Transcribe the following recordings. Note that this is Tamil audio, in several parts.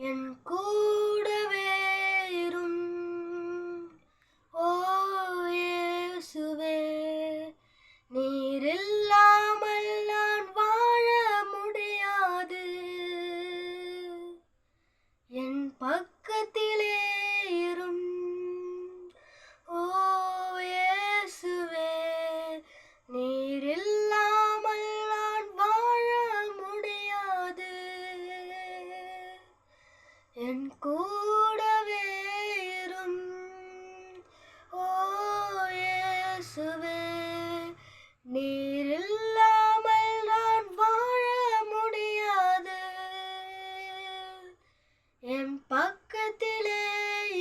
என் கூடவே இரும் ஓ இயேசுவே, நீர் இல்லாமல் நான் வாழ முடியாது. என் பக்கத்திலே இரும் ஓ இயேசுவே, நீர் இல்லாமல் நான் வாழ முடியாது. என் கூடவே இரும் ஓ இயேசுவே, நீர் இல்லாமல் நான் வாழ முடியாது. என் பக்கத்திலே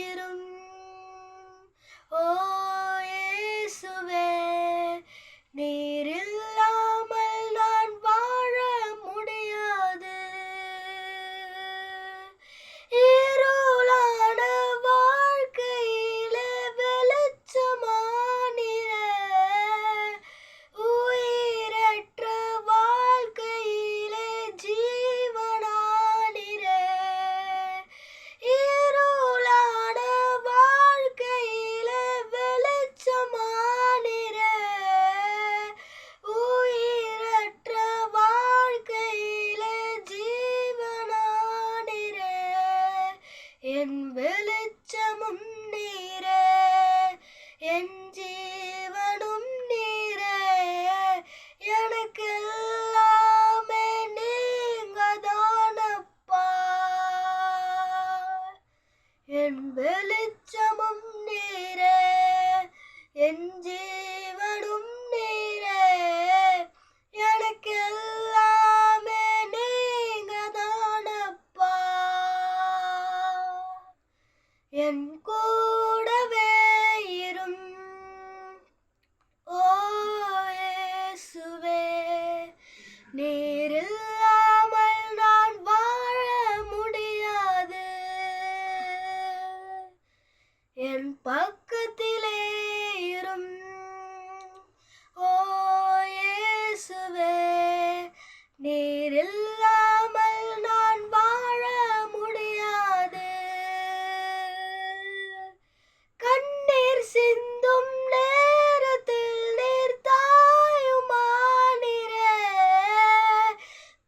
இரும் ஓ இயேசுவே, நீர் இல்லாமல் நான் வாழ முடியாது. இருளான வாழ்க்கையிலே வெளிச்சமானீரே, உயிரற்ற வாழ்க்கையிலே ஜீவனானீரே. இருளான வாழ்க்கையிலே வெளிச்சமானீரே, உயிரற்ற வாழ்க்கையிலே ஜீவனானீரே. என் வெளிச்சமும் நீரே, என் ஜீவனும் நீரே, எனக்கு எல்லாமே நீங்க தானப்பா. என் வெளிச்சமும் நீரே, என் ஜீவனும் நீரே, எனக்கு எல்லாமே நீங்க தானப்பா. என் கூடவே இரும் ஓ இயேசுவே, நீர் இல்லாமல் நான் வாழ முடியாது. என் பக்கத்திலே இரும் ஓ இயேசுவே, நீர் இல்லாமல் நான் வாழ முடியாது. கண்ணீர் சிந்தும் நேரத்தில் நீர் தாயுமானீரே,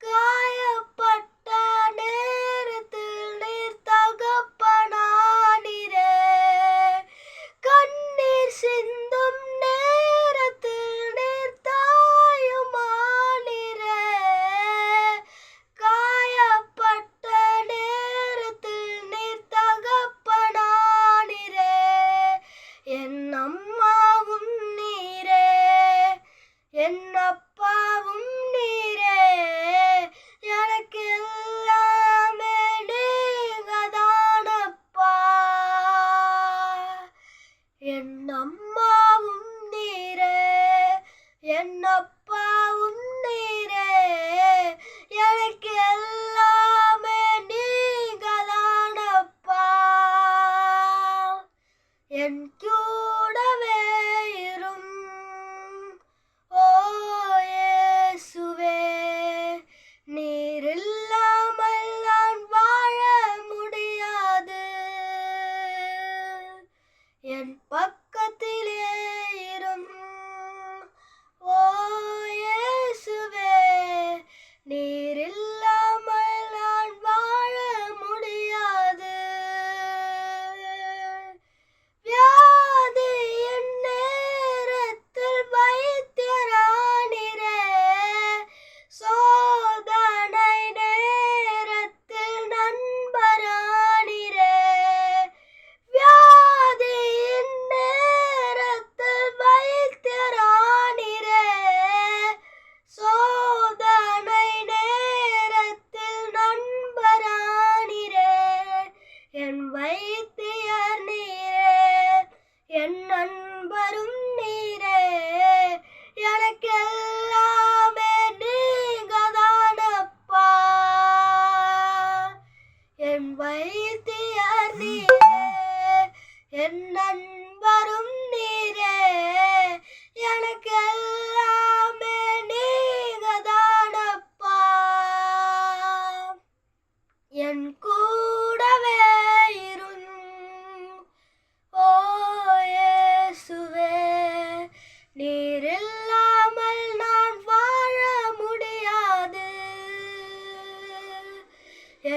காயப்பட்ட நேரத்தில் நீர் தகப்பனானீரே. கண்ணீர் சிந்தும் நேரத்தில் நீர் தாயுமானீரே, காயப்பட்ட நேரத்தில் நீர் தகப்பனானீரே. என் அம்மாவும் நீரே, என் அப்பாவும் நீரே, எனக்கு எல்லாமே நீங்க தானப்பா. என் அம்மாவும் நீரே, என் அப்பாவும் நீரே, எனக்கு எல்லாமே நீங்க தானப்பா. என் கூடவே இரும் ஓ இயேசுவே, நீர் இல்லாமல் நான் வாழ முடியாது. என் பக்கத்திலே இரும் ஓ இயேசுவே, நீர் இல்லாமல் நான் வாழ முடியாது. வியாதியின் நேரத்தில் வைத்தியரானீரே, சோதனை நேரத்தில் நண்பரானீரே. வியாதியின் நேரத்தில் வைத்தியரானீரே, சோதனை நேரத்தில் நண்பரானீரே. என் வைத்தியர் நீரே, என் நண்பரும் நீரே, எனக்கு எல்லாமே நீங்க தானப்பா. என் வைத்தியர் நீரே, என் நண்பரும் நீரே, எனக்கு எல்லாமே நீங்க தானப்பா. என் கூட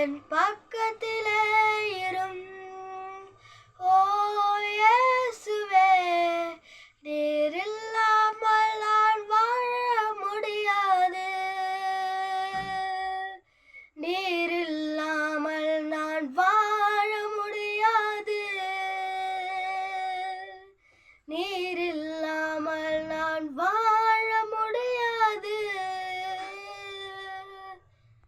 என் பக்கத்திலே